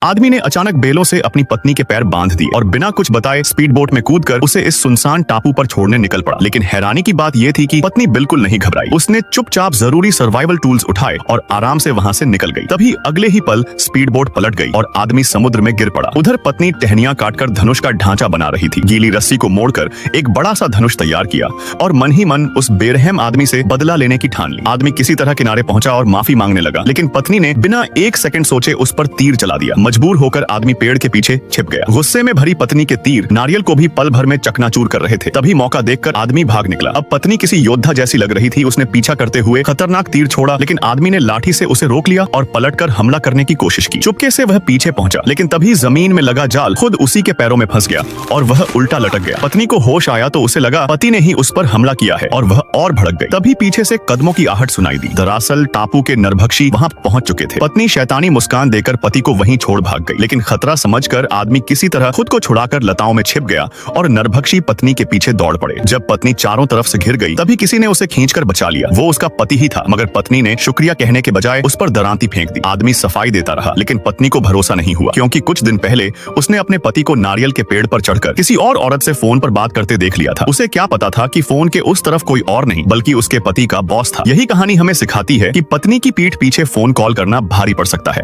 आदमी ने अचानक बेलों से अपनी पत्नी के पैर बांध दिए और बिना कुछ बताए स्पीड बोट में कूदकर उसे इस सुनसान टापू पर छोड़ने निकल पड़ा। लेकिन हैरानी की बात यह थी कि पत्नी बिल्कुल नहीं घबराई। उसने चुपचाप जरूरी सर्वाइवल टूल्स उठाए और आराम से वहां से निकल गई। तभी अगले ही पल स्पीड बोट पलट गई और आदमी समुद्र में गिर पड़ा। उधर पत्नी टहनियां काटकर धनुष का ढांचा बना रही थी। गीली रस्सी को मोड़कर एक बड़ा सा धनुष तैयार किया और मन ही मन उस बेरहम आदमी से बदला लेने की ठान ली। आदमी किसी तरह किनारे पहुंचा और माफी मांगने लगा, लेकिन पत्नी ने बिना एक सेकंड सोचे उस पर तीर चला दिया। मजबूर होकर आदमी पेड़ के पीछे छिप गया। गुस्से में भरी पत्नी के तीर नारियल को भी पल भर में चकनाचूर कर रहे थे। तभी मौका देखकर आदमी भाग निकला। अब पत्नी किसी योद्धा जैसी लग रही थी। उसने पीछा करते हुए खतरनाक तीर छोड़ा, लेकिन आदमी ने लाठी से उसे रोक लिया और पलटकर हमला करने की कोशिश की। चुपके से वह पीछे पहुंचा, लेकिन तभी जमीन में लगा जाल खुद उसी के पैरों में फंस गया और वह उल्टा लटक गया। पत्नी को होश आया तो उसे लगा पति ने ही उस पर हमला किया है और वह और भड़क गई। तभी पीछे से कदमों की आहट सुनाई दी। दरअसल टापू के नरभक्षी वहां पहुंच चुके थे। पत्नी शैतानी मुस्कान देकर पति को वहीं छोड़ भाग गई, लेकिन खतरा समझकर आदमी किसी तरह खुद को छुड़ाकर लताओं में छिप गया और नरभक्षी पत्नी के पीछे दौड़ पड़े। जब पत्नी चारों तरफ से घिर गई, तभी किसी ने उसे खींचकर बचा लिया। वो उसका पति ही था, मगर पत्नी ने शुक्रिया कहने के बजाय उस पर दरांती फेंक दी। आदमी सफाई देता रहा, लेकिन पत्नी को भरोसा नहीं हुआ, क्योंकि कुछ दिन पहले उसने अपने पति को नारियल के पेड़ पर चढ़कर किसी और औरत से फोन पर बात करते देख लिया था। उसे क्या पता था कि फोन के उस तरफ कोई और नहीं बल्कि उसके पति का बॉस था। यही कहानी हमें सिखाती है कि पत्नी की पीठ पीछे फोन कॉल करना भारी पड़ सकता है।